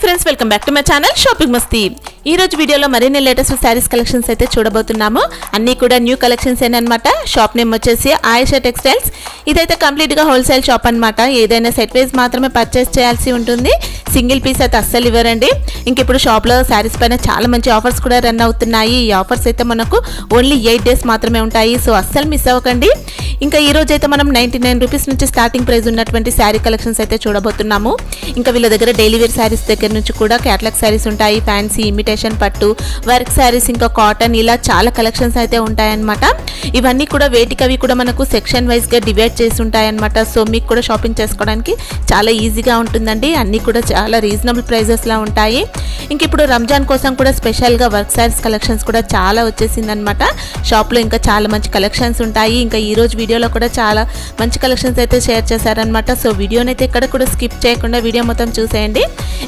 Friends, welcome back to my channel shopping మస్తీ. ఈ రోజు వీడియోలో మరిన్ని లేటెస్ట్ శారీస్ కలెక్షన్స్ అయితే చూడబోతున్నాము. అన్నీ కూడా న్యూ కలెక్షన్స్ ఏనమాట. షాప్ నేమ్ వచ్చేసి ఆయిషా టెక్స్టైల్స్. ఇదైతే కంప్లీట్గా హోల్సేల్ షాప్ అనమాట. ఏదైనా సెట్ వైజ్ మాత్రమే పర్చేస్ చేయాల్సి ఉంటుంది. సింగిల్ పీస్ అయితే అస్సలు ఇవ్వరండి. ఇంక ఇప్పుడు షాప్లో శారీస్ పైన చాలా మంచి ఆఫర్స్ కూడా రన్ అవుతున్నాయి. ఈ ఆఫర్స్ అయితే మనకు ఓన్లీ 8 డేస్ మాత్రమే ఉంటాయి. సో అస్సలు మిస్ అవ్వకండి. ఇంకా ఈ రోజు అయితే మనం 99 రూపీస్ నుంచి స్టార్టింగ్ ప్రైస్ ఉన్నటువంటి శారీ కలెక్షన్స్ అయితే చూడబోతున్నాము. ఇంకా వీళ్ళ దగ్గర డైలీ వేర్ శారీస్ దగ్గర నుంచి కూడా క్యాటలాగ్ శారీస్ ఉంటాయి. ఫ్యాన్సీ, ఇమిటేషన్ పట్టు, వర్క్ శారీస్, ఇంకా కాటన్, ఇలా చాలా కలెక్షన్స్ అయితే ఉంటాయన్నమాట. ఇవన్నీ కూడా వేటికవి కూడా మనకు సెక్షన్ వైజ్గా డివైడ్ చేసి ఉంటాయన్నమాట. సో మీకు కూడా షాపింగ్ చేసుకోవడానికి చాలా ఈజీగా ఉంటుందండి. అన్నీ కూడా చాలా రీజనబుల్ ప్రైజెస్లా ఉంటాయి. ఇంక ఇప్పుడు రంజాన్ కోసం కూడా స్పెషల్గా వర్క్ శారీస్ కలెక్షన్స్ కూడా చాలా వచ్చేసిందనమాట. షాప్లో ఇంకా చాలా మంచి కలెక్షన్స్ ఉంటాయి. ఇంకా ఈరోజు వీడియోలో కూడా చాలా మంచి కలెక్షన్స్ అయితే షేర్ చేశారనమాట. సో వీడియోని అయితే ఎక్కడ కూడా స్కిప్ చేయకుండా వీడియో మొత్తం చూసేయండి.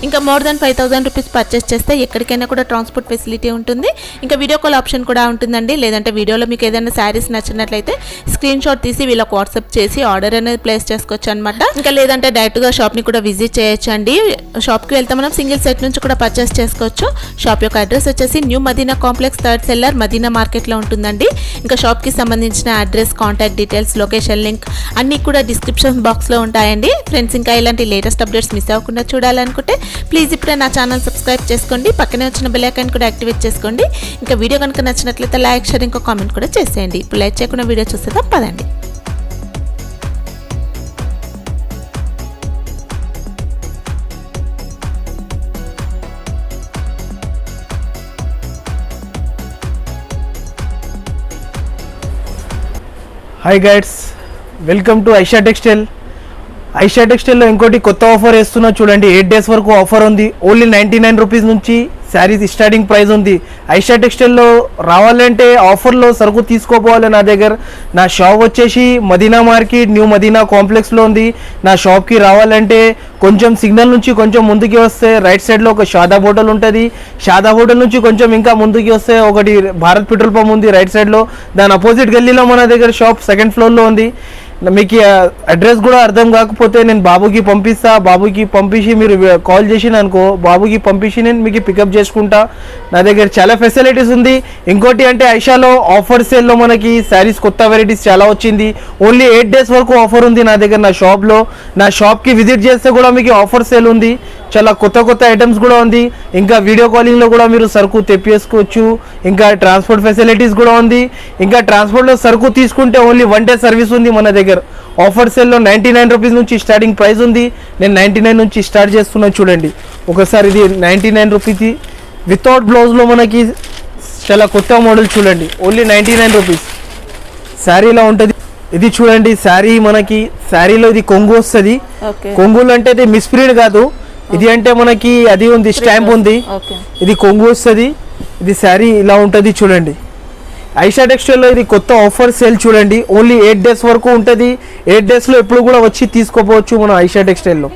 ఇంకా మోర్ దాన్ 5000 రూపీస్ పర్చేస్ చేస్తే ఎక్కడికైనా కూడా ట్రాన్స్పోర్ట్ ఫెసిలిటీ ఉంటుంది. ఇంకా వీడియో కాల్ ఆప్షన్ కూడా ఉంటుందండి. లేదంటే వీడియోలో మీకు ఏదైనా శారీస్ నచ్చినట్లయితే స్క్రీన్ షాట్ తీసి వీళ్ళకి వాట్సాప్ చేసి ఆర్డర్ అనేది ప్లేస్ చేసుకోవచ్చు అనమాట. ఇంకా లేదంటే డైరెక్ట్గా షాప్ని కూడా విజిట్ చేయొచ్చు అండి. షాప్కి వెళ్తే మనం సింగిల్ సెట్ నుంచి కూడా పర్చేస్ చేసుకోవచ్చు. షాప్ యొక్క అడ్రస్ వచ్చేసి new Madina complex, 3rd cellar, Madina మార్కెట్లో ఉంటుందండి. ఇంకా షాప్కి సంబంధించిన address, contact details, location link అన్నీ కూడా డిస్క్రిప్షన్ బాక్స్లో ఉంటాయండి. ఫ్రెండ్స్, ఇంకా ఇలాంటి లేటెస్ట్ అప్డేట్స్ మిస్ అవ్వకుండా చూడాలనుకుంటే ప్లీజ్ ఇప్పుడే నా ఛానల్ సబ్స్క్రైబ్ చేసుకోండి. పక్కనే వచ్చిన బెల్ ఐకాన్ కూడా యాక్టివేట్ చేసుకోండి. ఇంకా వీడియో కనుక నచ్చినట్లయితే లైక్, షేర్, ఇంకా కామెంట్ కూడా చేసేయండి. ఇప్పుడు లైక్ చేయకుండా వీడియో చూస్తే తప్పదండి. Hi guides, welcome to Aisha textile. ఐషా టెక్స్టైల్లో ఇంకోటి కొత్త ఆఫర్ వేస్తున్నా చూడండి. 8 డేస్ వరకు ఆఫర్ ఉంది. ఓన్లీ 99 రూపీస్ నుంచి శారీస్ స్టార్టింగ్ ప్రైస్ ఉంది. ఐషా టెక్స్టైల్లో రావాలంటే ఆఫర్లో సరుకు తీసుకోపోవాలి. నా దగ్గర నా షాప్ వచ్చేసి మదీనా మార్కెట్, న్యూ మదీనా కాంప్లెక్స్లో ఉంది. నా షాప్కి రావాలంటే కొంచెం సిగ్నల్ నుంచి కొంచెం ముందుకి వస్తే రైట్ సైడ్లో ఒక షాదా హోటల్ ఉంటుంది. షాదా హోటల్ నుంచి కొంచెం ఇంకా ముందుకి వస్తే ఒకటి భారత్ పెట్రోల్ పంప్ ఉంది రైట్ సైడ్లో. దాని అపోజిట్ గల్లీలో మన దగ్గర షాప్ 2nd ఫ్లోర్లో ఉంది. మీకు అడ్రస్ కూడా అర్థం కాకపోతే నేను బాబుకి పంపిస్తా. బాబుకి పంపించి మీరు కాల్ చేసిన అనుకో, బాబుకి పంపించి నేను మీకు పికప్ చేసుకుంటా. నా దగ్గర చాలా ఫెసిలిటీస్ ఉంది. ఇంకోటి అంటే ఐషాలో ఆఫర్ సేల్లో మనకి శారీస్ కొత్త వెరైటీస్ చాలా వచ్చింది. ఓన్లీ 8 డేస్ వరకు ఆఫర్ ఉంది నా దగ్గర. నా షాప్లో, నా షాప్కి విజిట్ చేస్తే కూడా మీకు ఆఫర్ సేల్ ఉంది. చాలా కొత్త కొత్త ఐటమ్స్ కూడా ఉంది. ఇంకా వీడియో కాలింగ్లో కూడా మీరు సరుకు తెప్పించుకోవచ్చు. ఇంకా ట్రాన్స్పోర్ట్ ఫెసిలిటీస్ కూడా ఉంది. ఇంకా ట్రాన్స్పోర్ట్లో సరుకు తీసుకుంటే ఓన్లీ 1 డే సర్వీస్ ఉంది మన దగ్గర. ఆఫర్ సేల్లో 99 రూపీస్ నుంచి స్టార్టింగ్ ప్రైస్ ఉంది. నేను 99 నుంచి స్టార్ట్ చేస్తున్నాను చూడండి. ఒకసారి ఇది 99 రూపీస్ వితౌట్ బ్లౌజ్లో మనకి చాలా కొత్త మోడల్ చూడండి. ఓన్లీ 99 రూపీస్ శారీలో ఉంటుంది. ఇది చూడండి శారీ, మనకి శారీలో ఇది కొంగు వస్తుంది. కొంగులు అంటే ఇది మిస్ప్రింట్ కాదు. ఇది అంటే మనకి అది ఉంది, స్టాంప్ ఉంది. ఇది కొంగు వస్తుంది. ఇది శారీ ఇలా ఉంటుంది చూడండి. ఐషా టెక్స్టైల్లో ఇది కొత్త ఆఫర్ సేల్ చూడండి. ఓన్లీ 8 డేస్ వరకు ఉంటుంది. 8 డేస్లో ఎప్పుడు కూడా వచ్చి తీసుకోపోవచ్చు మన ఐషా టెక్స్టైల్లో.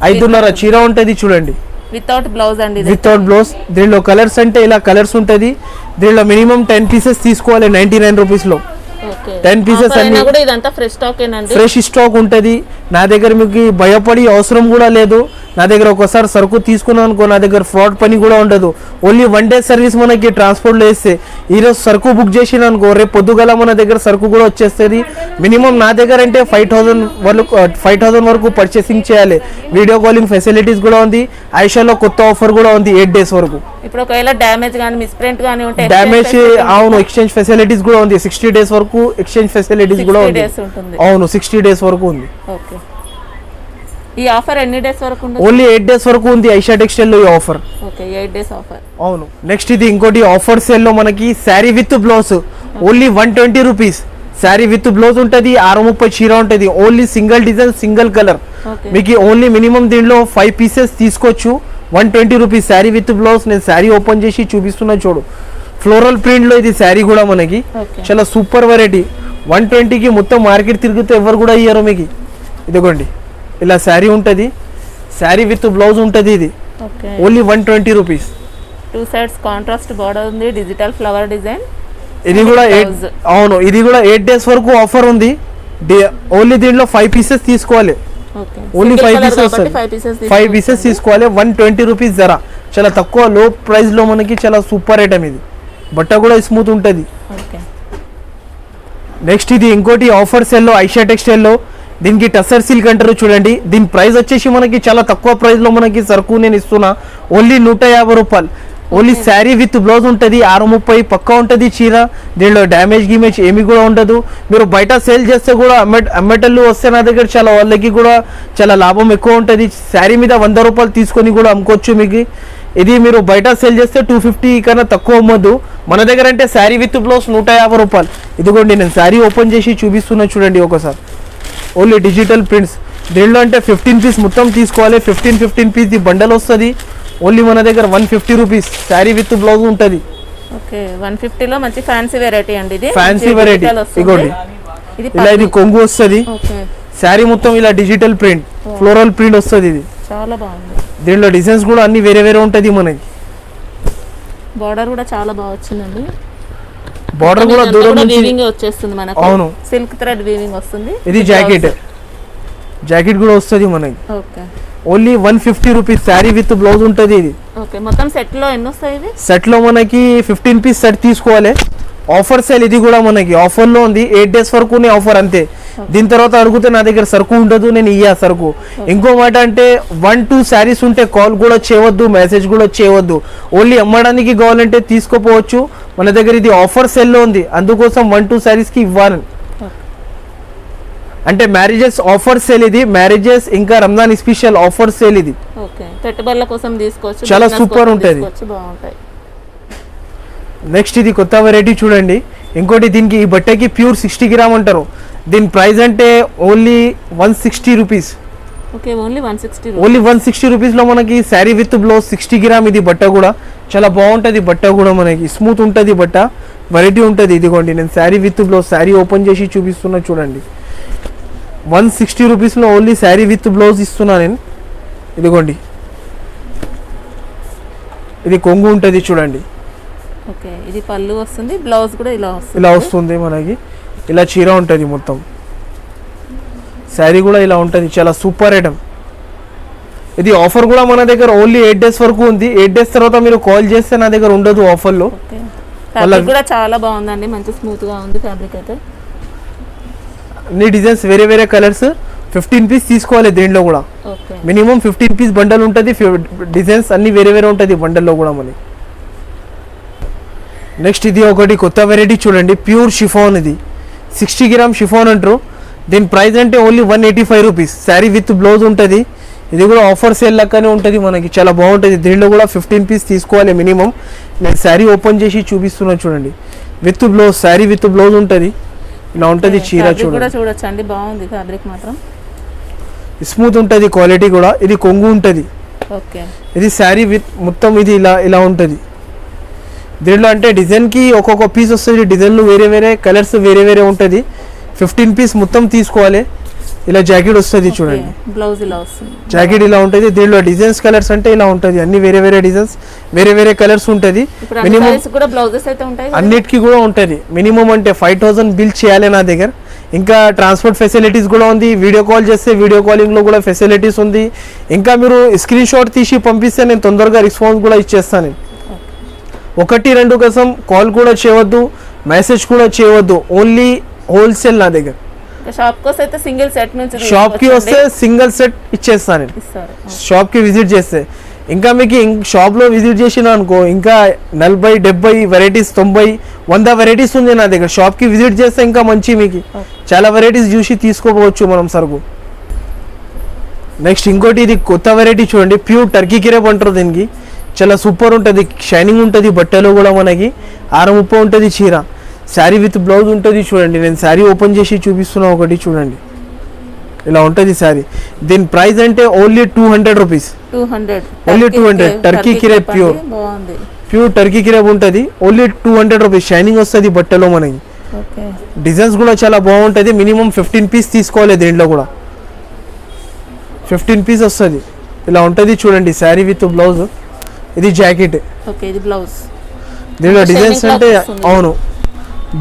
5.5 చీర ఉంటుంది చూడండి. వితౌట్ బ్లౌజ్ అండి. Without blouse. దీనిలో కలర్స్ అంటే ఇలా కలర్స్ ఉంటుంది. దీనిలో మినిమం 10 పీసెస్ తీసుకోవాలి 99 రూపీస్లో. 10 పీసెస్ అన్ని ఫ్రెష్ స్టాక్ ఉంటుంది నా దగ్గర. మీకు భయపడి అవసరం కూడా లేదు. నా దగ్గర ఒకసారి సరుకు తీసుకున్నాను అనుకో, నా దగ్గర ఫ్రాడ్ పని కూడా ఉండదు. ఓన్లీ 1 డే సర్వీస్ మనకి ట్రాన్స్పోర్ట్లో వేస్తే. ఈరోజు సరుకు బుక్ చేసిన అనుకో, రేపు పొద్దుగల మన దగ్గర సరుకు కూడా వచ్చేస్తుంది. మినిమం నా దగ్గర అంటే 5,000 వరకు పర్చేసింగ్ చేయాలి. వీడియో కాలింగ్ ఫెసిలిటీస్ కూడా ఉంది. ఐషాలో కొత్త ఆఫర్ కూడా ఉంది 8 డేస్ వరకు. ఇప్పుడు ఒకవేళ డ్యామేజ్ కానీ మిస్ప్రింట్ కానీ ఉంటే డ్యామేజ్, అవును, ఎక్స్చేంజ్ ఫెసిలిటీస్ కూడా ఉంది. 60 డేస్ వరకు ఎక్స్చేంజ్ ఫెసిలిటీస్ కూడా ఉంది. అవును, 60 డేస్ వరకు ఉంది. ఓకే, ఈ ఆఫర్ ఎన్ని డేస్ వరకు ఉంది? ఓన్లీ 8 డేస్ వరకు ఉంది ఐషా టెక్స్టైల్లో ఈ ఆఫర్. Okay, 8 days offer. అవును. నెక్స్ట్ ఇది ఇంకోటి ఆఫర్ సేల్లో మనకి sari with blouse only 120 rupees. Sari with blouse ఉంటుంది. 630 చీర ఉంటుంది. Only single design, single colour. మీకు ఓన్లీ మినిమం దీనిలో 5 పీసెస్ తీసుకోవచ్చు. 120 రూపీస్ శారీ విత్ బ్లౌజ్. నేను శారీ ఓపెన్ చేసి చూపిస్తున్నా చూడు. ఫ్లోరల్ ప్రింట్లో ఇది శారీ కూడా మనకి చాలా సూపర్ వెరైటీ. 120కి మొత్తం మార్కెట్ తిరిగితే ఎవరు కూడా ఇయ్యారు మీకు. ఇదిగోండి, ఇలా శారీ ఉంటుంది. శారీ విత్ బ్లౌజ్ ఉంటుంది. ఇది only 120 rupees. 2 sides contrast border ఉంది, డిజిటల్ ఫ్లవర్ డిజైన్. ఇది కూడా 8, అవును, ఇది కూడా 8 డేస్ వరకు ఆఫర్ ఉంది. ఓన్లీ దీంట్లో 5 పీసెస్ తీసుకోవాలి. Okay only Single 5 colour pieces కాబట్టి వస్తుంది. 5 pieces 5 పీసెస్ తీసుకోవాలి. 120 రూపీస్ ధర, చాలా తక్కువ లో ప్రైస్లో మనకి చాలా సూపర్ ఐటమ్ ఇది. బట్ట కూడా స్మూత్ ఉంటుంది. ఓకే నెక్స్ట్ ఇది ఇంకోటి ఆఫర్ సెల్లో ఐషా టెక్స్టైల్లో, దీనికి టసర్ సిల్క్ అంటారు చూడండి. దీని ప్రైస్ వచ్చేసి మనకి చాలా తక్కువ ప్రైస్లో మనకి సరుకు నేను ఇస్తున్నా. ఓన్లీ 150 రూపాయలు. ఓన్లీ శారీ విత్ బ్లౌజ్ ఉంటుంది. 630 పక్కా ఉంటుంది చీర. దీనిలో డ్యామేజ్ గిమేజ్ ఏమి కూడా ఉండదు. మీరు బయట సేల్ చేస్తే కూడా అమ్మేటళ్ళు వస్తే నా దగ్గర చాలా వాళ్ళకి కూడా చాలా లాభం ఎక్కువ ఉంటుంది. శారీ మీద 100 రూపాయలు తీసుకొని కూడా అమ్ముకోవచ్చు మీకు. ఇది మీరు బయట సేల్ చేస్తే 250 కన్నా తక్కువ అమ్మద్దు. మన దగ్గర అంటే శారీ విత్ బ్లౌజ్ 150 రూపాయలు. ఇదిగోండి నేను శారీ ఓపెన్ చేసి చూపిస్తున్నా చూడండి ఒకసారి. Only digital prints. దీనిలో అంటే 15 పీస్ మొత్తం తీసుకోవాలి. 15 పీస్ ది బండల్ వస్తుంది. ఓన్లీ మన దగ్గర 150 రూపీస్ శారీ విత్ బ్లౌజ్ ఉంటుంది. ఓకే 150 లో మంచి ఫ్యాన్సీ వెరైటీ అండి. ఇది ఫ్యాన్సీ వెరైటీ. ఇదిగోండి ఇది ఇలా ఇది కొంగు వస్తుంది. ఓకే శారీ మొత్తం ఇలా డిజిటల్ ప్రింట్, ఫ్లోరల్ ప్రింట్ వస్తుంది. ఇది చాలా బాగుంది. దీనిలో డిజైన్స్ కూడా అన్ని వేరే వేరే ఉంటుంది మనకి. బార్డర్ కూడా చాలా బాగా వచ్చిందండి. బార్డర్ కూడా దూరం నుంచి వీవింగ్ వచ్చేస్తుంది మనకు. అవును, సిల్క్ థ్రెడ్ వీవింగ్ వస్తుంది. ఇది జాకెట్, జాకెట్ కూడా వస్తుంది మనకి. Okay only 150 rupees sari with blouse ఉంటుంది. ఇది ఓకే మొత్తం సెట్ లో ఎన్ని వస్తాయి ఇవి? సెట్ లో మనకి 15 పీస్ సెట్ తీసుకోవాలి. ఆఫర్ సేల్ ఇది కూడా మనకి ఆఫర్ లో ఉంది. 8 days వరకు ఆఫర్ అంతే. దీని తర్వాత అడిగితే నా దగ్గర సరుకు ఉండదు, నేను ఇయ్యా సరుకు. ఇంకో మాట అంటే 1-2 శారీస్ ఉంటే కాల్ కూడా చేయవద్దు, మెసేజ్ కూడా చేయవద్దు. ఓన్లీ అమ్మడానికి కావాలంటే తీసుకోపోవచ్చు. మన దగ్గర ఇది ఆఫర్ సెల్ లో ఉంది, అందుకోసం 1-2 శారీస్ కి ఇవ్వాలి. అంటే మ్యారేజెస్ ఆఫర్ సేల్ ఇది. మ్యారేజెస్ ఇంకా రంజాన్ స్పెషల్ ఆఫర్ సేల్ ఇది. ఓకే పెట్టుబడుల కోసం తీసుకోవచ్చు, చాలా business సూపర్ కోసం ఉంటది. తీసుకోవచ్చు, బాగుంటాయి. నెక్స్ట్ ఇది కొత్త వెరైటీ చూడండి. ఇంకోటి దీనికి ఈ బట్టకి ప్యూర్ 60 గ్రామ్ అంటారు. దీని ప్రైస్ అంటే only 160 rupees. Okay only 160 only 160 రూపీస్లో మనకి శారీ విత్ బ్లౌజ్ 60 గ్రామ్. ఇది బట్ట కూడా చాలా బాగుంటుంది. బట్ట కూడా మనకి స్మూత్ ఉంటుంది. బట్ట వెరైటీ ఉంటుంది. ఇదిగోండి నేను sari with blouse sari open చేసి చూపిస్తున్నా చూడండి. 160 రూపీస్లో ఓన్లీ శారీ విత్ బ్లౌజ్ ఇస్తున్నా నేను. ఇదిగోండి ఇది కొంగు ఉంటుంది చూడండి. ఓకే ఇది పళ్ళు వస్తుంది, బ్లౌజ్ కూడా ఇలా వస్తుంది. ఇలా వస్తుంది మనకి. ఇలా చీర ఉంటుంది మొత్తం. శారీ కూడా ఇలా ఉంటుంది. చాలా సూపర్ ఐటమ్. ఇది ఆఫర్ కూడా మన దగ్గర ఓన్లీ 8 days వరకు ఉంది. 8 days తర్వాత మీరు కాల్ చేస్తే నా దగ్గర ఉండదు ఆఫర్లో. ఓకే ఫ్యాబ్రిక్ కూడా చాలా బాగుందండి, మంచి స్మూత్ గా ఉంది ఫ్యాబ్రిక్ అయితే. అన్ని డిజైన్స్ వేరే వేరే కలర్స్. 15 పీస్ తీసుకోవాలి. దీంట్లో కూడా ఓకే మినిమం 15 పీస్ బండల్ ఉంటుంది. డిజైన్స్ అన్ని వేరే వేరే ఉంటుంది బండల్లో కూడా మనకి. నెక్స్ట్ ఇది ఒకటి కొత్త వెరైటీ చూడండి. Pure chiffon. ఇది 60 గ్రామ్ షిఫాన్ అంటారు. దీని ప్రైస్ అంటే only 185 rupees. Sari with blouse ఉంటుంది. ఇది కూడా ఆఫర్ సేల్ లెక్కనే ఉంటుంది మనకి. చాలా బాగుంటుంది. దీంట్లో కూడా 15 పీస్ తీసుకోవాలి మినిమం. నేను శారీ ఓపెన్ చేసి చూపిస్తున్నా చూడండి. With blouse, sari with blouse ఉంటుంది. ఇలా ఉంటుంది చీర చూడండి. చూడొచ్చు అండి, బాగుంది ఫ్యాబ్రిక్ మాత్రం. స్మూత్ ఉంటుంది, క్వాలిటీ కూడా. ఇది కొంగు ఉంటుంది. ఓకే ఇది శారీ విత్ మొత్తం ఇది ఇలా ఇలా ఉంటుంది. దీంట్లో అంటే డిజైన్కి ఒక్కొక్క పీస్ వస్తుంది. డిజైన్లు వేరే వేరే, కలర్స్ వేరే వేరే ఉంటుంది. 15 పీస్ మొత్తం తీసుకోవాలి. ఇలా జాకెట్ వస్తుంది చూడండి. బ్లౌజ్ ఇలా వస్తుంది, జాకెట్ ఇలా ఉంటుంది. దీంట్లో డిజైన్స్ కలర్స్ అంటే ఇలా ఉంటుంది. అన్ని వేరే వేరే డిజైన్స్, వేరే వేరే కలర్స్ ఉంటుంది. మినిమం కూడా బ్లౌజెస్ అయితే ఉంటాయి, అన్నిటికీ కూడా ఉంటుంది. మినిమం అంటే 5000 బిల్ చేయాలి నా దగ్గర. ఇంకా ట్రాన్స్పోర్ట్ ఫెసిలిటీస్ కూడా ఉంది. వీడియో కాల్ చేస్తే వీడియో కాలింగ్లో కూడా ఫెసిలిటీస్ ఉంది. ఇంకా మీరు స్క్రీన్ షాట్ తీసి పంపిస్తే నేను తొందరగా రెస్పాన్స్ కూడా ఇచ్చేస్తాను. 1-2 కోసం కాల్ కూడా చేయవద్దు, మెసేజ్ కూడా చేయవద్దు. ఓన్లీ హోల్సేల్ నా దగ్గర. షాప్ కి వస్తే సింగిల్ సెట్ నుంచి, షాప్ కి వస్తే సింగిల్ సెట్ ఇచ్చేస్తాను. షాప్ కి విజిట్ చేస్తే ఇంకా మీకు షాప్లో విజిట్ చేసిన అనుకో ఇంకా 40-70 వెరైటీస్, 90-100 వెరైటీస్ ఉంది నా దగ్గర. షాప్కి విజిట్ చేస్తే ఇంకా మంచి మీకు చాలా వెరైటీస్ చూసి తీసుకోవచ్చు మనం సరుకు. నెక్స్ట్ ఇంకోటి ఇది కొత్త వెరైటీ చూడండి. ప్యూర్ టర్కీ క్రేప్ అంటారు దీనికి. చాలా సూపర్ ఉంటుంది, షైనింగ్ ఉంటుంది. బట్టలో కూడా మనకి 630 ఉంటుంది చీర. శారీ విత్ బ్లౌజ్ ఉంటుంది చూడండి. నేను శారీ ఓపెన్ చేసి చూపిస్తున్నా ఒకటి చూడండి. ఇలా ఉంటుంది శారీ. దీని ప్రైస్ అంటే only 200 rupees. Only 200. Turkey crepe pure, pure Turkey crepe ఉంటుంది. Only 200 rupees. షైనింగ్ వస్తుంది బట్టలో మనకి. డిజైన్స్ కూడా చాలా బాగుంటుంది. మినిమం 15 పీస్ తీసుకోవాలి. దీంట్లో కూడా 15 పీస్ వస్తుంది. ఇలా ఉంటుంది చూడండి. Sari with blouse. ఇది జాకెట్. దీంట్లో డిజైన్స్ అంటే అవును,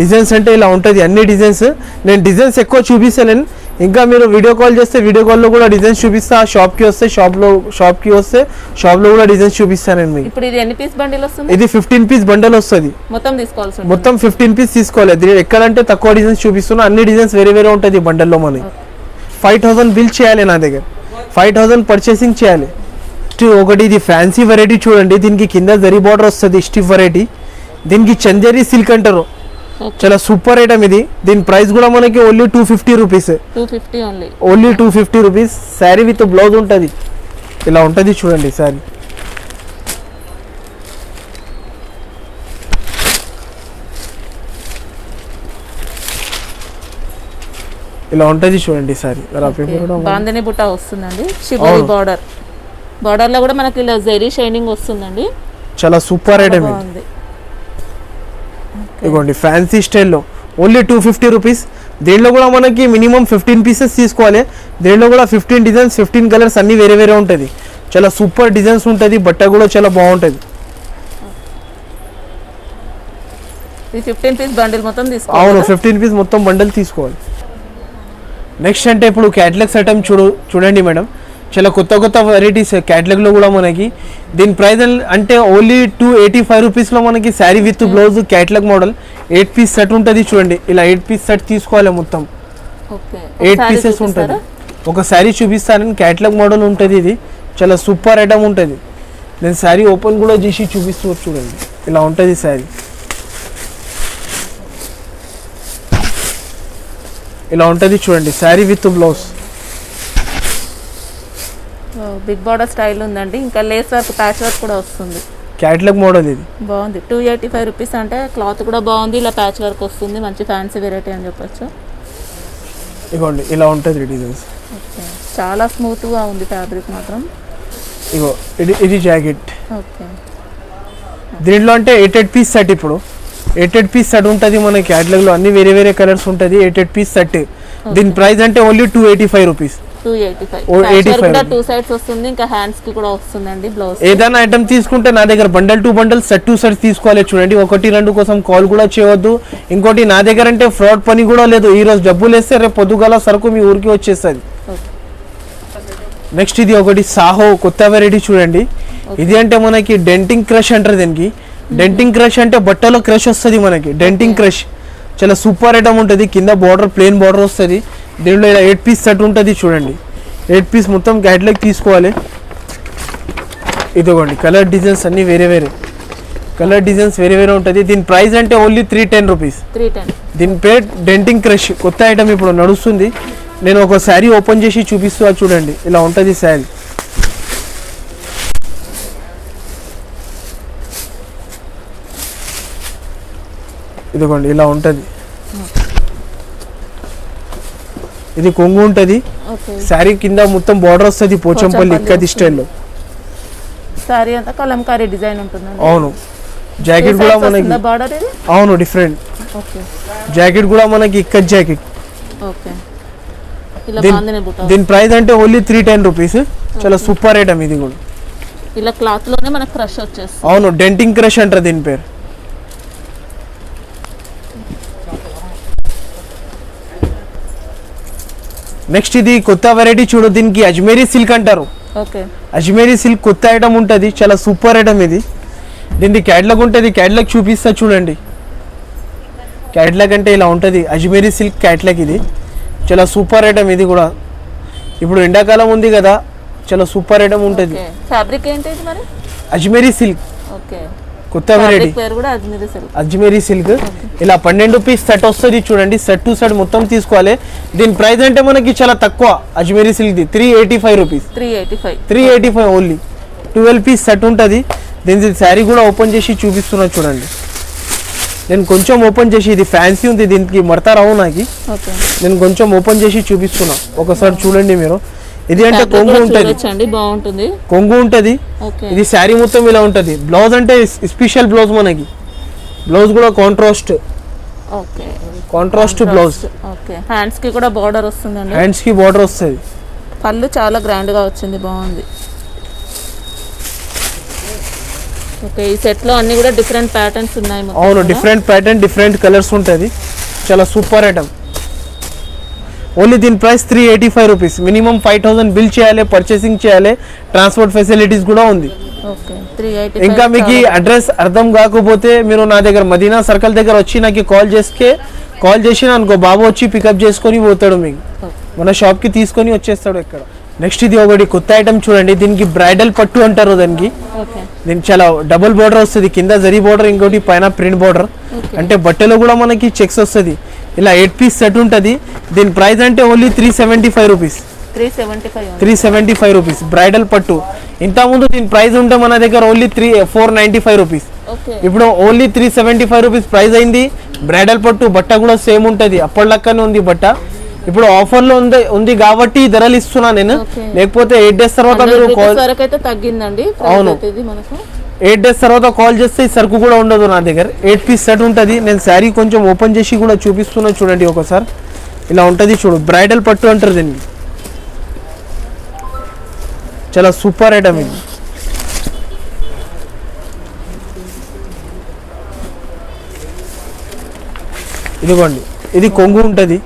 డిజైన్స్ అంటే ఇలా ఉంటుంది. అన్ని డిజైన్స్ నేను డిజైన్స్ ఎక్కువ చూపిస్తలేను. ఇంకా మీరు వీడియో కాల్ చేస్తే వీడియో కాల్లో కూడా డిజైన్స్ చూపిస్తా, షాప్కి వస్తే షాప్లో కూడా డిజైన్స్ చూపిస్తాను నేను మీకు. ఇప్పుడు ఇది ఎన్ని పీస్ బండిల్ వస్తుంది? ఇది 15 పీస్ బండల్ వస్తుంది. మొత్తం తీసుకోవాల్సి ఉంటుంది. మొత్తం 15 పీస్ తీసుకోవాలి. ఎక్కడంటే తక్కువ డిజైన్స్ చూపిస్తున్నా, అన్ని డిజైన్స్ వేరే వేరే ఉంటుంది ఈ బండల్లో. మనకి 5000 బిల్ చేయాలి నా దగ్గర, 5000 పర్చేసింగ్ చేయాలి. ఒకటి ఇది ఫ్యాన్సీ వెరైటీ చూడండి, దీనికి కింద జరీ బార్డర్ వస్తుంది, స్టిఫ్ వెరైటీ. దీనికి చందేరి సిల్క్ అంటారు, చాలా సూపర్ ఐటమ్ ఇది. దీని ప్రైస్ కూడా మనకి only 250 rupees, only 250 rupees. Sari with blouse ఉంటుంది, ఇలా ఉంటుంది చూడండి శారీ. ఇలా ఉంటుంది చూడండి సారీ. బాందని బుట్ట వస్తుందండి, షిబోరి బార్డర్ లో కూడా మనకి ఇలా జెరీ షైనింగ్ వస్తుందండి, చాలా సూపర్ ఐటమ్ ఇది. ఇదిగోండి ఫ్యాన్సీ స్టైల్లో ఓన్లీ 250 రూపీస్. దీంట్లో కూడా మనకి మినిమం 15 పీసెస్ తీసుకోవాలి. దీంట్లో కూడా 15 డిజైన్స్, 15 కలర్స్ అన్ని వేరే వేరే ఉంటుంది. చాలా సూపర్ డిజైన్స్ ఉంటుంది, బట్ట కూడా చాలా బాగుంటుంది. 15 పీస్ బండిల్ మొత్తం తీసుకోవాలి. అవును, 15 పీస్ మొత్తం బండిల్ తీసుకోవాలి. నెక్స్ట్ అంటే ఇప్పుడు క్యాటలాగ్స్ ఐటమ్ చూడండి మేడం, చాలా కొత్త కొత్త వెరైటీస్ క్యాటలాగ్లో కూడా మనకి. దీని ప్రైస్ అంటే ఓన్లీ 285 రూపీస్లో మనకి sari with blouse catalogue model 8 piece set ఉంటుంది చూడండి. ఇలా 8 పీస్ సెట్ తీసుకోవాలి మొత్తం, 8 పీసెస్ ఉంటుంది. ఒక శారీ చూపిస్తాను, క్యాటలాగ్ మోడల్ ఉంటుంది. ఇది చాలా సూపర్ ఐటమ్ ఉంటుంది. నేను శారీ ఓపెన్ కూడా చేసి చూపిస్తూ చూడండి, ఇలా ఉంటుంది శారీ. ఇలా ఉంటుంది చూడండి sari with blouse. Big border style ఉందండి, ఇంకా లేస్ వర్క్, ప్యాచ్ వర్క్ కూడా వస్తుంది. క్యాటలాగ్ మోడల్ ఇది బాగుంది. 285 రూపీస్ అంటే క్లాత్ కూడా బాగుంది, ఇలా ప్యాచ్ వర్క్ వస్తుంది, మంచి ఫ్యాన్సీ వెరైటీ అని చెప్పొచ్చు. ఇగోండి ఇలా ఉంటుంది డిజైన్స్, చాలా స్మూత్ గా ఉంది ఫ్యాబ్రిక్ మాత్రం. ఇగో ఇది జాకెట్. ఓకే, దీంట్లో అంటే 8 పీస్ సెట్. ఇప్పుడు 8 పీస్ సెట్ ఉంటుంది మన క్యాటలాగ్ లో, అన్ని వేరే వేరే కలర్స్ ఉంటుంది. 8 పీస్ సెట్. దీని ప్రైస్ అంటే ఓన్లీ 285 రూపీస్. 285 టూ సైడ్స్ వస్తుంది, ఇంకా హ్యాండ్స్ కి కూడా వస్తుందండి బ్లౌజ్. ఏదైనా ఐటమ్ తీసుకుంటే నా దగ్గర bundle to bundle, set to set తీసుకోవాలి చూడండి. 1-2 కోసం కాల్ కూడా చేయవద్దు. ఇంకోటి నా దగ్గర అంటే ఫ్రాడ్ పని కూడా లేదు. ఈ రోజు డబ్బులు వేస్తే రేపు పొద్దుగాల సరుకు మీ ఊరికి వచ్చేస్తుంది. నెక్స్ట్ ఇది ఒకటి సాహో కొత్త వెరైటీ చూడండి. ఇది అంటే మనకి డెంటింగ్ క్రష్ అంటారు దీనికి. డెంటింగ్ క్రష్ అంటే బట్టలో క్రష్ వస్తుంది మనకి, డెంటింగ్ క్రష్. చాలా సూపర్ ఐటమ్ ఉంటుంది. కింద బార్డర్ ప్లెయిన్ బార్డర్ వస్తుంది. దీంట్లో ఇలా 8 పీస్ సెట్ ఉంటుంది చూడండి. 8 పీస్ మొత్తం క్యాటలాగ్ తీసుకోవాలి. ఇదిగోండి కలర్ డిజైన్స్ అన్ని వేరే వేరే కలర్ డిజైన్స్ వేరే వేరే ఉంటుంది. దీని ప్రైస్ అంటే ఓన్లీ 310 రూపీస్. దీని పేరు డెంటింగ్ క్రష్, కొత్త ఐటమ్ ఇప్పుడు నడుస్తుంది. నేను ఒక శారీ ఓపెన్ చేసి చూపిస్తా చూడండి, ఇలా ఉంటుంది శారీ. ఇదిగోండి ఇలా ఉంటుంది. ఇది కొంగు ఉంటుంది. శారీ కింద మొత్తం బార్డర్ వస్తుంది, పోచంపల్లి ఇక్కడి స్టైల్లో. శారీ అంతా కలంకారీ డిజైన్ ఉంటుంది. అవును, జాకెట్ కూడా మనకి బార్డర్ ఇది. అవును డిఫరెంట్. జాకెట్ కూడా మనకి ఇక్కడి జాకెట్. దీని ప్రైస్ అంటే ఓన్లీ 310 రూపీస్. చాలా సూపర్ ఐటమ్ ఇది కూడా. ఇలా క్లాత్ లోనే మనకి క్రష్ వచ్చేస్తుంది. అవును, డెంటింగ్ క్రష్ అంటారు దీని పేరు. నెక్స్ట్ ఇది కొత్త వెరైటీ చూడు, దీనికి అజ్మేరీ సిల్క్ అంటారు. అజ్మేరీ సిల్క్ కొత్త ఐటమ్ ఉంటుంది, చాలా సూపర్ ఐటమ్ ఇది. దీనికి క్యాటలాగ్ ఉంటుంది, క్యాటలాగ్ చూపిస్తా చూడండి. క్యాటలాగ్ అంటే ఇలా ఉంటుంది, అజ్మేరీ సిల్క్ క్యాటలాగ్. ఇది చాలా సూపర్ ఐటమ్. ఇది కూడా ఇప్పుడు ఎండాకాలం ఉంది కదా, చాలా సూపర్ ఐటమ్ ఉంటుంది. ఫ్యాబ్రిక్ ఏంటి మరి? అజ్మేరీ సిల్క్. ఓకే, కొత్త వెరైటీ అజ్మేరీ సిల్క్. ఇలా 12 పీస్ సెట్ వస్తుంది చూడండి. సెట్ టు సెట్ మొత్తం తీసుకోవాలి. దీని ప్రైస్ అంటే మనకి చాలా తక్కువ. Ajmeri silk 385 rupees. 385 only. 12 piece set ఉంటుంది. దీని శారీ కూడా ఓపెన్ చేసి చూపిస్తున్నా చూడండి. నేను కొంచెం ఓపెన్ చేసి, ఇది ఫ్యాన్సీ ఉంది, దీనికి మడతా రావు నాకు. నేను కొంచెం ఓపెన్ చేసి చూపిస్తున్నా, ఒకసారి చూడండి మీరు. ఇది అంటే కొంగు ఉంటుంది, బాగుంటుంది. కొంగు ఉంటుంది. ఇది శారీ మొత్తం ఇలా ఉంటుంది. బ్లౌజ్ అంటే స్పెషల్ బ్లౌజ్ మనకి. బ్లౌజ్ కూడా కాంట్రాస్ట్ బ్లౌజ్. హ్యాండ్స్ కి కూడా బార్డర్ వస్తుందండి. హ్యాండ్స్ కి బార్డర్ వస్తుంది. పళ్ళు చాలా గ్రాండ్ గా వచ్చింది, బాగుంది. ఓకే, ఈ సెట్ లో అన్ని కూడా డిఫరెంట్ ప్యాటర్న్స్ ఉన్నాయి. అవును, డిఫరెంట్ ప్యాటర్న్, డిఫరెంట్ కలర్స్ ఉంటుంది. చాలా సూపర్ ఐటమ్. ఓన్లీ దీని ప్రైస్ 385 రూపీస్. మినిమం 5000 బిల్ చేయాలి, పర్చేసింగ్ చేయాలి, ట్రాన్స్పోర్ట్ ఫెసిలిటీస్ కూడా ఉంది. ఓకే 385. ఇంకా మీకు అడ్రస్ అర్థం కాకపోతే మీరు నా దగ్గర మదీనా సర్కిల్ దగ్గర వచ్చి నాకు కాల్ చేసి అనుకో, బాబు వచ్చి పికప్ చేసుకొని పోతాడు, మీకు మన షాప్కి తీసుకొని వచ్చేస్తాడు ఇక్కడ. నెక్స్ట్ ఇది ఒకటి కొత్త ఐటమ్ చూడండి, దీనికి బ్రైడల్ పట్టు అంటారు. దీనికి చాలా డబుల్ బోర్డర్ వస్తుంది, కింద జరీ బోర్డర్, ఇంకోటి పైన ప్రింట్ బోర్డర్. అంటే బట్టలో కూడా మనకి చెక్స్ వస్తుంది. ఇలా 8 పీస్ సెట్ ఉంటుంది. దీని ప్రైస్ అంటే ఓన్లీ 375 రూపీస్. 375 రూపీస్ బ్రైడల్ పట్టు. ఇంతకుముందు దీని ప్రైస్ ఉంటే మన దగ్గర ఓన్లీ 495 రూపీస్. ఇప్పుడు ఓన్లీ 375 రూపీస్ ప్రైస్ అయింది. బ్రైడల్ పట్టు బట్ట కూడా సేమ్ ఉంటుంది, అప్పటిలక్కనే ఉంది బట్ట. ఇప్పుడు ఆఫర్ లో ఉంది కాబట్టి ధరలు ఇస్తున్నా నేను, లేకపోతే 8 డేస్ తర్వాత మీరు తగ్గిందండి. అవును, 8 డేస్ తర్వాత కాల్ చేస్తే ఈ సరుకు కూడా ఉండదు నా దగ్గర. 8 పీస్ సెట్ ఉంటుంది. నేను శారీ కొంచెం ఓపెన్ చేసి కూడా చూపిస్తున్నా చూడండి ఒకసారి. ఇలా ఉంటుంది చూడు, బ్రైడల్ పట్టు అంటారు దీన్ని. చాలా సూపర్ ఐటమ్ ఇది. ఇదిగోండి, ఇది కొంగు ఉంటుంది.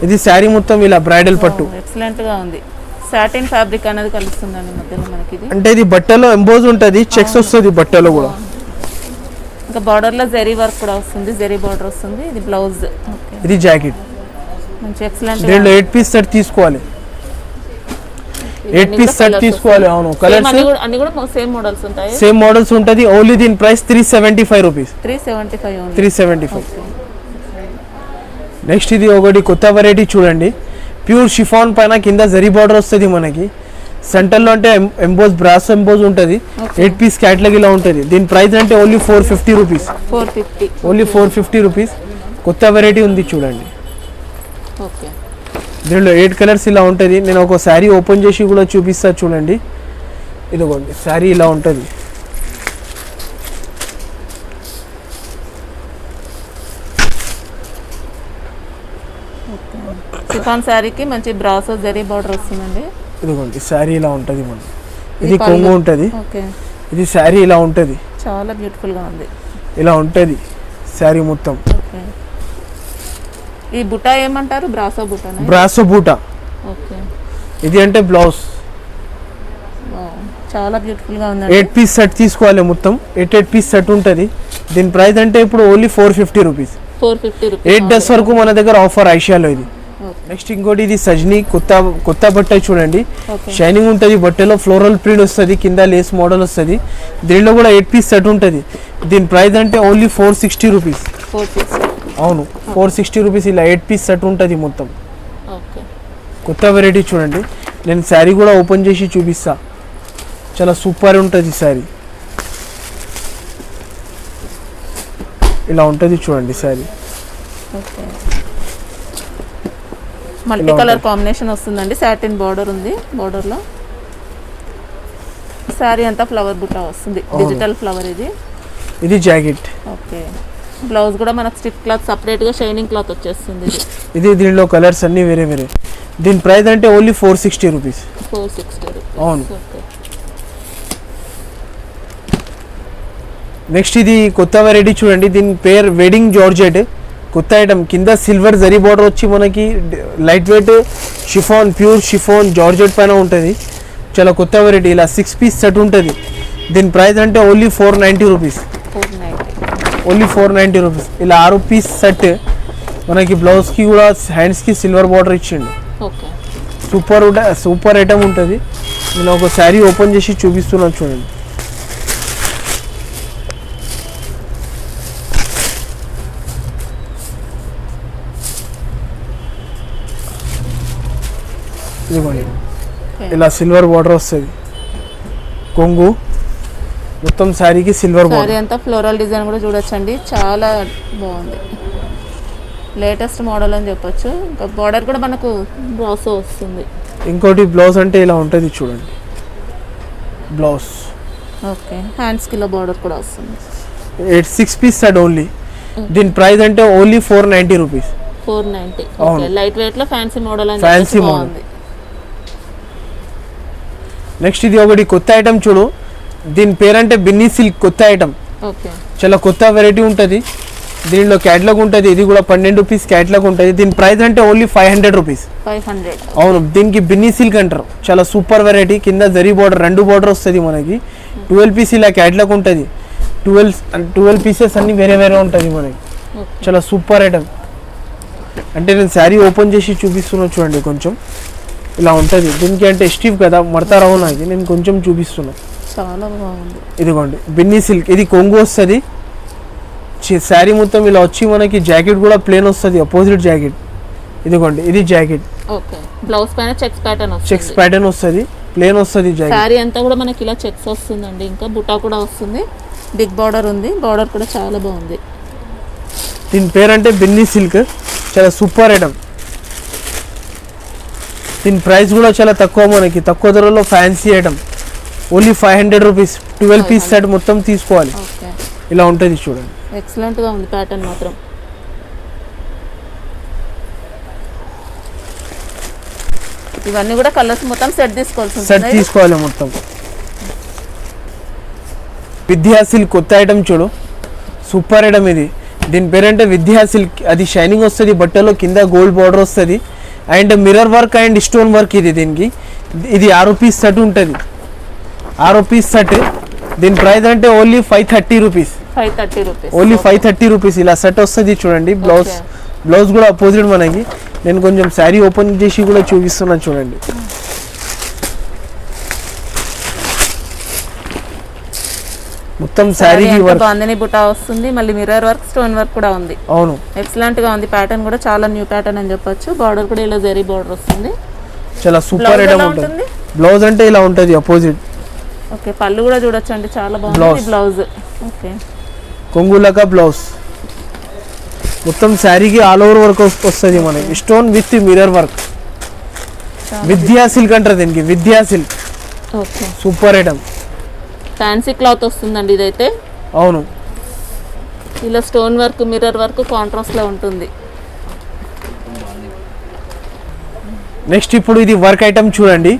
ఇది శారీ మొత్తం ఇలా బ్రైడల్ పట్టు. ఎక్సలెంట్ గా ఉంది. సాటిన్ ఫ్యాబ్రిక్ అనేది కలుస్తుందండి మధ్యలో మనకి. అంటే ఇది బట్టలో ఎంబోజ్ ఉంటుంది, చెక్స్ వస్తుంది బట్టలో కూడా. ఇంకా బార్డర్ లో జరీ వర్క్ కూడా వస్తుంది, జరీ బార్డర్ వస్తుంది. ఇది బ్లౌజ్. ఇది జాకెట్. మంచి ఎక్సలెంట్. దీంట్లో 8 పీస్ సెట్ తీసుకోవాలి. 8 పీస్ సెట్ తీసుకోవాలి. అవును, కలర్స్ అన్ని కూడా సేమ్ మోడల్స్ ఉంటాయి. సేమ్ మోడల్స్ ఉంటుంది. ఓన్లీ దీని ప్రైస్ 375 రూపీస్. 375. నెక్స్ట్ ఇది ఒకటి కొత్త వెరైటీ చూడండి, ప్యూర్ షిఫాన్ పైన కింద జరీ బార్డర్ వస్తుంది మనకి. సెంటర్లో అంటే ఎంబోజ్, బ్రాస్ ఎంబోజ్ ఉంటుంది. 8 పీస్ క్యాటలాగ్ ఇలా ఉంటుంది. దీని ప్రైస్ అంటే ఓన్లీ 450 రూపీస్. Only 450 rupees. కొత్త వెరైటీ ఉంది చూడండి. దీనిలో 8 కలర్స్ ఇలా ఉంటుంది. నేను ఒక శారీ ఓపెన్ చేసి కూడా చూపిస్తా చూడండి. ఇదిగోండి, శారీ ఇలా ఉంటుంది. షిఫాన్ శారీకి మంచి బ్రాసో జరీ బార్డర్ వస్తుందండి. ఇదిగోండి, శారీ ఇలా ఉంటుంది. మనం ఇది కొంగు ఉంటుంది. ఇది శారీ ఇలా ఉంటుంది. చాలా బ్యూటిఫుల్ గా ఉంది. ఇలా ఉంటుంది శారీ మొత్తం. ఈ బుటా ఏమంటారు? బ్రాసో బుటా. బ్రాసో బూటా. ఇది అంటే బ్లౌజ్. చాలా బ్యూటిఫుల్ గా ఉంది. 8 పీస్ సెట్ తీసుకోవాలి. మొత్తం 8 పీస్ సెట్ ఉంటుంది. దీని ప్రైస్ అంటే ఇప్పుడు ఓన్లీ 450 రూపీస్. 8 డేస్ వరకు మన దగ్గర ఆఫర్ ఐషాలో ఇది. నెక్స్ట్ ఇంకోటి ఇది సజ్ని కొత్త బట్ట చూడండి. షైనింగ్ ఉంటుంది బట్టలో, ఫ్లోరల్ ప్రింట్ వస్తుంది, కింద లేస్ మోడల్ వస్తుంది. దీనిలో కూడా 8 పీస్ సెట్ ఉంటుంది. దీని ప్రైస్ అంటే ఓన్లీ 460 రూపీస్. అవును, 460 రూపీస్. ఇలా 8 పీస్ సెట్ ఉంటుంది మొత్తం. కొత్త వెరైటీ చూడండి. నేను శారీ కూడా ఓపెన్ చేసి చూపిస్తా. చాలా సూపర్ ఉంటుంది శారీ. ఇలా ఉంటుంది చూడండి శారీ. మల్టీ కలర్ కాంబినేషన్ వస్తుందండి. సాటిన్ బార్డర్ ఉంది. బార్డర్ లో శారీ అంతా ఫ్లవర్ బుట్ట వస్తుంది, డిజిటల్ ఫ్లవర్. ఇది జాకెట్. ఓకే, బ్లౌజ్ కూడా మనకు స్టిఫ్ క్లాత్, సపరేట్ గా షైనింగ్ క్లాత్ వచ్చేస్తుంది. ఇది దీనిలో కలర్స్ అన్ని వేరే వేరే. దీని ప్రైస్ అంటే ఓన్లీ 460 రూపీస్. 460 రూపీస్. అవును. నెక్స్ట్ ఇది కొత్త వెరైటీ చూడండి. దీని పేరు వెడ్డింగ్ జార్జెట్. కొత్త ఐటమ్. కింద సిల్వర్ జరీ బార్డర్ వచ్చి మనకి light weight chiffon, pure chiffon georgette పైన ఉంటుంది. చాలా కొత్త వెరైటీ. ఇలా 6 పీస్ సెట్ ఉంటుంది. దీని ప్రైస్ అంటే ఓన్లీ 490 రూపీస్. Only 490 rupees. ఇలా 6 పీస్ సెట్ మనకి. బ్లౌజ్కి కూడా హ్యాండ్స్కి సిల్వర్ బార్డర్ ఇచ్చిండు. సూపర్ ఐటమ్ ఉంటుంది. నేను ఒక శారీ ఓపెన్ చేసి చూపిస్తున్నాను చూడండి. ఇలా సిల్వర్ బార్డర్ వస్తుంది. కొంగు మొత్తం శారీకి సిల్వర్ బార్డర్. శారీ అంతా ఫ్లోరల్ డిజైన్ కూడా చూడొచ్చండి. చాలా బాగుంది. లేటెస్ట్ మోడల్ అని చెప్పొచ్చు. ఇంకా బార్డర్ కూడా మనకు బ్లౌజ్ వస్తుంది. ఇంకోటి బ్లౌజ్ అంటే ఇలా ఉంటుంది చూడండి. Blouse. Okay, hands kilo border కూడా వస్తుంది. 6 పీస్ సెట్ ఓన్లీ. దీని ప్రైస్ అంటే only 490 rupees. 490. Okay, light weight లో ఫ్యాన్సీ మోడల్ అని ఫ్యాన్సీ మోడల్. నెక్స్ట్ ఇది ఒకటి కొత్త ఐటమ్ చూడు. దీని పేరంటే బిన్నీ సిల్క్. కొత్త ఐటమ్. ఓకే, చాలా కొత్త వెరైటీ ఉంటుంది. దీనిలో క్యాట్లాగ్ ఉంటుంది, ఇది కూడా 12 రూపీస్ క్యాట్లాగ్ ఉంటుంది. దీని ప్రైస్ అంటే ఓన్లీ 500 రూపీస్. 500. అవును, దీనికి బిన్నీ సిల్క్ అంటారు. చాలా సూపర్ వెరైటీ. కింద జరీ బార్డర్ 2 బార్డర్ వస్తుంది మనకి. 12 పీస్ ఇలా క్యాట్లాగ్ ఉంటుంది. 12 పీసెస్ అన్ని వేరే వేరే ఉంటుంది మనకి. చాలా సూపర్ ఐటమ్. అంటే నేను శారీ ఓపెన్ చేసి చూపిస్తున్నా చూడండి. కొంచెం ఇలా ఉంటుంది. దీనికి అంటే స్టిఫ్ కదా, మడతా రావు నాకు. నేను కొంచెం చూపిస్తున్నా. చాలా బాగుంది. ఇదిగోండి బిన్నీ సిల్క్. ఇది కొంగు వస్తుంది. శారీ మొత్తం ఇలా వచ్చి మనకి జాకెట్ కూడా ప్లేన్ వస్తుంది, అపోజిట్ జాకెట్. ఇదిగోండి ఇది జాకెట్. ఓకే, బ్లౌజ్ పైన చెక్స్ ప్యాటర్న్ వస్తుంది. చెక్స్ ప్యాటర్న్ వస్తుంది, ప్లేన్ వస్తుంది జాకెట్. శారీ అంతా కూడా మనకి ఇలా చెక్స్ వస్తుందండి. ఇంకా బుటా కూడా వస్తుంది. బిగ్ బార్డర్ ఉంది. బార్డర్ కూడా చాలా బాగుంది. దీని పేరంటే బిన్నీ సిల్క్. చాలా సూపర్ ఐటమ్. దీని ప్రైస్ కూడా చాలా తక్కువ, మనకి తక్కువ ధరలో fancy item. Only 500 rupees. 12 piece set మొత్తం తీసుకోవాలి. ఓకే, ఇలా ఉంటుంది చూడండి. ఎక్సలెంట్ గా ఉంది ప్యాటర్న్ మాత్రం. ఇవన్నీ కూడా కలర్స్ మొత్తం సెట్ తీసుకోవాల్సి సెట్ తీసుకోవాలి మొత్తం. విద్యా సిల్క్ కొత్త ఐటమ్ చూడు, సూపర్ ఐటమ్ ఇది. దీని పేరంటే విద్యా సిల్క్. అది షైనింగ్ వస్తుంది బట్టలో, కింద గోల్డ్ బార్డర్ వస్తుంది and mirror work and stone work. దీనికి ఇది 6 పీస్ సెట్ ఉంటుంది. 6 పీస్ సెట్. దీని ప్రైస్ అంటే only 530 rupees. 530 rupees. Only 530 rupees. ఇలా సెట్ వస్తుంది చూడండి. బ్లౌజ్ కూడా అపోజిట్ మనకి. నేను కొంచెం శారీ ఓపెన్ చేసి కూడా చూపిస్తున్నాను చూడండి. మొత్తం శారీకి వర్క్, బాందిని బుటా వస్తుంది. మళ్ళీ మిర్రర్ వర్క్, స్టోన్ వర్క్ కూడా ఉంది. అవును, ఎక్సలెంట్ గా ఉంది. ప్యాటర్న్ కూడా చాలా న్యూ ప్యాటర్న్ అని చెప్పొచ్చు. బార్డర్ కూడా ఇలా జరీ బార్డర్ వస్తుంది. చాలా సూపర్ ఐటమ్ ఉంటుంది. బ్లౌజ్ అంటే ఇలా ఉంటుంది అపోజిట్. ఓకే, పళ్ళు కూడా చూడొచ్చండి, చాలా బాగుంది బ్లౌజ్. Okay, కొంగులక blouse. మొత్తం శారీకి ఆల్ ఓవర్ వర్క్ వస్తుంది మనకి. Stone with mirror work. విద్యా సిల్క్ అంటారు దీనికి, విద్యా silk. Okay, super item. Fancy cloth వస్తుందండి ఇదైతే. అవును, ఇలా stone work, mirror work contrast లో ఉంటుంది. నెక్స్ట్ ఇప్పుడు ఇది వర్క్ ఐటమ్ చూడండి.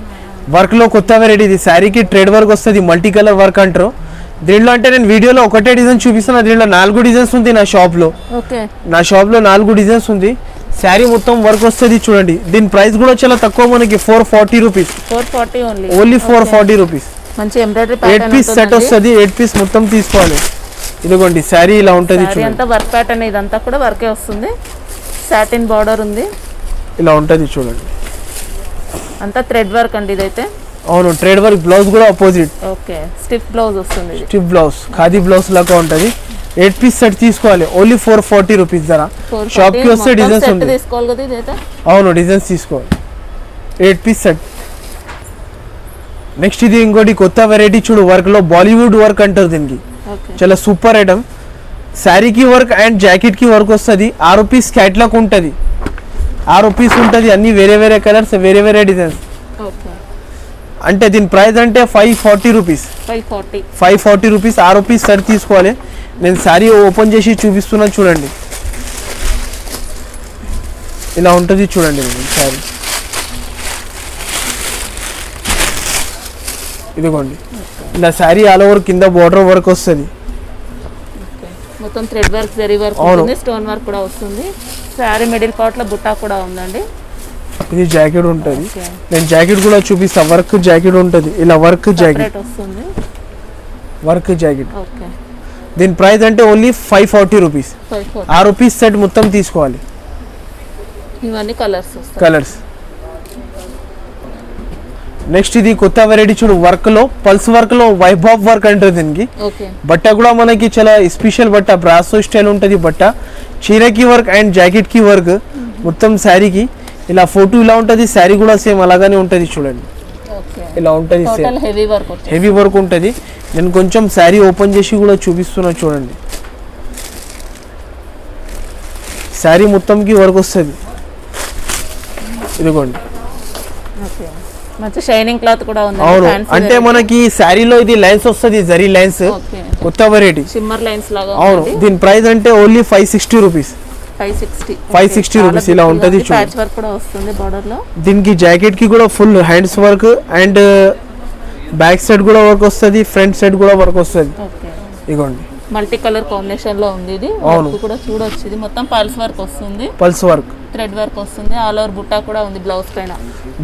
వర్క్ లో కొత్త వెరైటీ. ఇది శారీకి ట్రేడ్ వర్క్ వస్తుంది, మల్టీ కలర్ వర్క్ అంటారు. దీంట్లో అంటే నేను వీడియోలో ఒకటే డిజైన్ చూపిస్తున్నా. దీంట్లో 4 డిజైన్స్ ఉంది నా షాప్ లో. ఓకే, నా షాప్ లో 4 డిజైన్స్ ఉంది. శారీ మొత్తం వర్క్ వస్తుంది చూడండి. దీని ప్రైస్ కూడా చాలా తక్కువ, మనకి 440 రూపీస్. 440 only 440 rupees. మంచి ఎంబ్రాయిడరీ 8 పీస్ సెట్ వస్తుంది. 8 పీస్ మొత్తం తీసుకోవాలి. ఇదిగోండి శారీ ఇలా ఉంటుంది చూడండి. అంతా వర్క్ ప్యాటర్న్. ఇదంతా కూడా వర్కే వస్తుంది. సాటిన్ బార్డర్ ఉంది. ఇలా ఉంటుంది చూడండి. అంతా థ్రెడ్ వర్క్ అండి ఇదైతే. అవును, ట్రేడ్ వర్క్. బ్లౌజ్ కూడా అపోజిట్. ఓకే, స్టిఫ్ బ్లౌజ్ వస్తుంది. స్టిఫ్ బ్లౌజ్, ఖాదీ బ్లౌజ్ లాగా ఉంటుంది. 8 పీస్ సెట్ తీసుకోవాలి. Only 440 rupees. ధర షాప్ కి వస్తే డిజైన్స్ ఉంది. తీసుకోవాలి కదా ఇదైతే. అవును, డిజైన్స్ తీసుకోవాలి. 8 పీస్ సెట్. నెక్స్ట్ ఇది ఇంకోటి కొత్త వెరైటీ చూడు. వర్క్ లో బాలీవుడ్ వర్క్ అంటారు దీనికి. చాలా సూపర్ ఐటమ్. శారీకి వర్క్ అండ్ జాకెట్ కి వర్క్ వస్తుంది. 6 పీస్ క్యాట్లాగ్ ఉంటుంది. 6 పీస్ ఉంటుంది. అన్ని వేరే వేరే కలర్స్, వేరే వేరే డిజైన్స్. అంటే దీని ప్రైస్ అంటే 540 రూపీస్. 540 రూపీస్. 6 పీస్ సెట్ తీసుకోవాలి. నేను శారీ ఓపెన్ చేసి చూపిస్తున్నాను చూడండి. ఇలా ఉంటుంది చూడండి శారీ. ఇదిగోండి ఇలా శారీ ఆల్ ఓవర్ కింద బార్డర్ వర్క్ వస్తుంది. మొత్తం థ్రెడ్ వర్క్, జరీ వర్క్ ఉంటుంది. స్టోన్ వర్క్ కూడా వస్తుంది. శారీ మిడిల్ పార్ట్ లో బుట్టా కూడా ఉందండి. ఇది జాకెట్ ఉంటుంది. నేను జాకెట్ కూడా చూపిస్తా. వర్క్ జాకెట్ ఉంటుంది. ఇలా వర్క్ జాకెట్ వస్తుంది. Work jacket. ఓకే, దీని ప్రైస్ అంటే ఓన్లీ 540 రూపీస్. 6 పీస్ సెట్ మొత్తం తీసుకోవాలి. ఇవన్నీ కలర్స్ వస్తాయి. కలర్స్. నెక్స్ట్ ఇది కొత్త వెరైటీ చూడు. వర్క్ లో పల్స్ వర్క్ లో వైభవ్ వర్క్ అంటారు దీనికి. బట్ట కూడా మనకి చాలా స్పెషల్ బట్ట. బ్రాసో స్టైల్ ఉంటుంది బట్ట. చీరకి వర్క్ అండ్ జాకెట్ కి వర్క్ మొత్తం శారీకి. ఇలా ఫోటో ఇలా ఉంటుంది. శారీ కూడా సేమ్ అలాగానే ఉంటుంది చూడండి. ఇలా ఉంటుంది సేమ్. హెవీ వర్క్ ఉంటుంది. నేను కొంచెం శారీ ఓపెన్ చేసి కూడా చూపిస్తున్నా చూడండి. శారీ మొత్తంకి వర్క్ వస్తుంది. ఇదిగోండి. మంచి షైనింగ్ క్లాత్ కూడా ఉంది. అవును, అంటే మనకి శారీలో ఇది లైన్స్ వస్తుంది, జరీ లైన్స్. కొత్త వెరైటీ షిమ్మర్ లైన్స్ లాగా. అవును, దీని ప్రైస్ అంటే ఓన్లీ 560 రూపీస్. 560 రూపీస్. ఇలా ఉంటుంది చూడండి. ప్యాచ్ వర్క్ కూడా వస్తుంది బార్డర్ లో. దీనికి జాకెట్ కి కూడా full hands work and back side కూడా వర్క్ వస్తుంది, ఫ్రంట్ సైడ్ కూడా వర్క్ వస్తుంది. ఇదిగోండి మల్టీ కలర్ కాంబినేషన్ లో ఉంది ఇది. అవును. వర్క్ కూడా చూడొచ్చు, ఇది మొత్తం పల్స్ వర్క్ వస్తుంది, పల్స్ వర్క్, థ్రెడ్ వర్క్ వస్తుంది, ఆల్ ఓవర్ బుట్టా కూడా ఉంది బ్లౌజ్ పైన.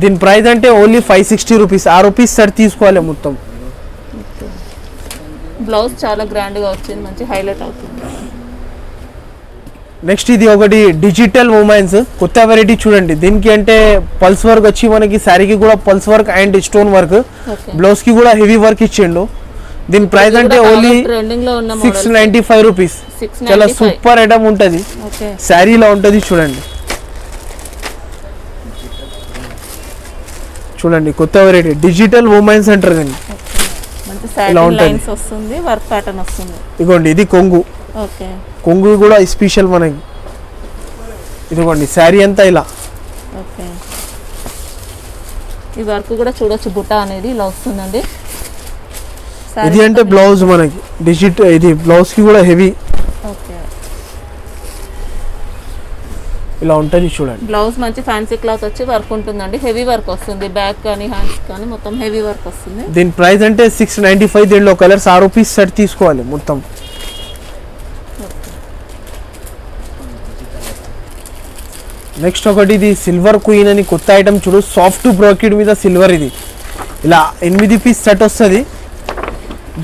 దీని ప్రైస్ అంటే ఓన్లీ 560 రూపీస్. ఆ రూపీస్ సెట్ తీసుకోవాలి మొత్తం. బ్లౌజ్ చాలా గ్రాండ్ గా వచ్చింది, మంచి హైలైట్ అవుతుంది. నెక్స్ట్ ఇది ఒకటి డిజిటల్ మూమెంట్స్ కొత్త వెరైటీ చూడండి. దీనికి అంటే పల్స్ వర్క్ వచ్చి మనకి శారీకి కూడా pulse work and stone work, okay. Blouse కి కూడా హెవీ వర్క్ ఇచ్చిండు. దీని ప్రైస్ అంటే ఓన్లీ ట్రెండింగ్ లో ఉన్న 695 రూపీస్. 695. చాలా సూపర్ ఐటమ్ ఉంటుంది, ఓకే. శారీలో ఉంటుంది చూడండి. చూడండి కొత్త వెరైటీ డిజిటల్ మూమెంట్స్ అంటారు దీన్ని. మంచి ఇలా సాటిన్ ఉంటుంది. లైన్స్ వస్తుంది, వర్క్ ప్యాటర్న్ వస్తుంది. ఇదిగోండి ఇది కొంగు, ఓకే. కొంగు కూడా స్పెషల్ మనకి. ఇదిగోండి శారీ అంతా ఇలా. ఓకే, ఈ వర్క్ కూడా చూడొచ్చు, బుట్ట అనేది ఇలా వస్తుందండి. ఇది అంటే బ్లౌజ్ మనకి డిజిటల్, ఇది బ్లౌజ్ కి కూడా హెవీ ఓకే. ఇలా ఉంటుంది చూడండి. బ్లౌజ్ మంచి ఫ్యాన్సీ క్లాత్ వచ్చి వర్క్ ఉంటుందండి, హెవీ వర్క్ వస్తుంది, బ్యాక్ కానీ హ్యాండ్స్ కానీ మొత్తం హెవీ వర్క్ వస్తుంది. దీని ప్రైస్ అంటే 695. దీనిలో కలర్స్ 6 రూపీస్ సెట్ తీసుకోవాలి మొత్తం. నెక్స్ట్ ఒకటి ఇది సిల్వర్ క్వీన్ అని కొత్త ఐటమ్ చూడు, సాఫ్ట్ బ్రోకెడ్ మీద సిల్వర్. ఇది ఇలా 8 పీస్ సెట్ వస్తుంది.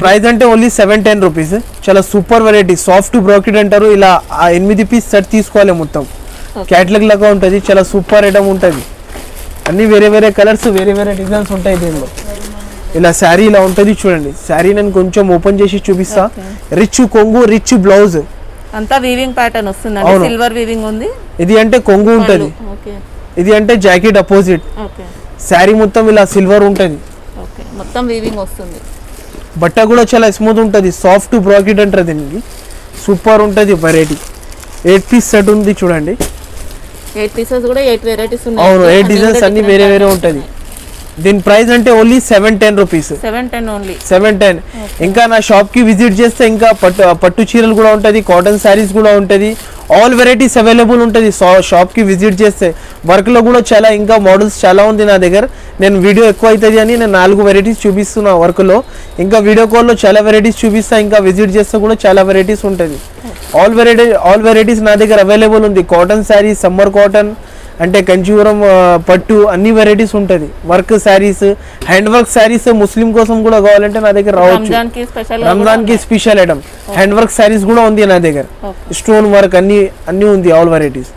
ప్రైస్ అంటే ఓన్లీ 710 రూపీస్. చాలా సూపర్ వెరైటీ, సాఫ్ట్ బ్రోకెడ్ అంటారు. ఇలా 8 పీస్ సెట్ తీసుకోవాలి మొత్తం. క్యాట్లాగ్ లాగా ఉంటుంది, చాలా సూపర్ ఐటమ్ ఉంటుంది. అన్ని వేరే వేరే కలర్స్, వేరే వేరే డిజైన్స్ ఉంటాయి దీనిలో. ఇలా శారీ ఇలా ఉంటుంది చూడండి. శారీ నేను కొంచెం ఓపెన్ చేసి చూపిస్తా. రిచ్ కొంగు, రిచ్ బ్లౌజ్, అంతా వీవింగ్ ప్యాటర్న్ వస్తుందండి, అవును. సిల్వర్ వీవింగ్ ఉంది. ఇది అంటే కొంగు ఉంటుంది, ఓకే. ఇది అంటే జాకెట్ అపోజిట్. ఓకే, శారీ మొత్తం ఇలా సిల్వర్ ఉంటుంది. ఓకే, మొత్తం వీవింగ్ వస్తుంది. బట్ట కూడా చాలా స్మూత్ ఉంటుంది, సాఫ్ట్ బ్రాకెట్ అంటారు దీనికి. సూపర్ ఉంటుంది వెరైటీ. 8 పీస్ సెట్ ఉంది చూడండి. 8 పీసెస్ కూడా 8 వెరైటీస్ ఉన్నాయి. అవును, 8 డిజైన్స్ అన్ని వేరే వేరే ఉంటుంది. దీని ప్రైస్ అంటే ఓన్లీ 710 రూపీస్. 710 ఓన్లీ. 710. ఇంకా నా షాప్ కి విజిట్ చేస్తే ఇంకా పట్టు చీరలు కూడా ఉంటుంది, కాటన్ శారీస్ కూడా ఉంటుంది, ఆల్ వెరైటీస్ అవైలబుల్ ఉంటుంది షాప్ కి విజిట్ చేస్తే. వర్క్ లో కూడా చాలా ఇంకా మోడల్స్ చాలా ఉంది నా దగ్గర. నేను వీడియో ఎక్కువ అవుతుంది అని నేను 4 వెరైటీస్ చూపిస్తున్నా వర్క్ లో. ఇంకా వీడియో కాల్ లో చాలా వెరైటీస్ చూపిస్తా, ఇంకా విజిట్ చేస్తే కూడా చాలా వెరైటీస్ ఉంటుంది. ఆల్ వెరైటీస్ నా దగ్గర అవైలబుల్ ఉంది. కాటన్ శారీస్, సమ్మర్ కాటన్ అంటే కంచీవరం పట్టు, అన్ని వెరైటీస్ ఉంటుంది. Work saris, hand work saris Muslim కోసం కూడా కావాలంటే నా దగ్గర రావచ్చు. రంజాన్ కి special item hand work saris కూడా ఉంది నా దగ్గర. స్టోన్ వర్క్ అన్ని ఉంది, ఆల్ వెరైటీస్.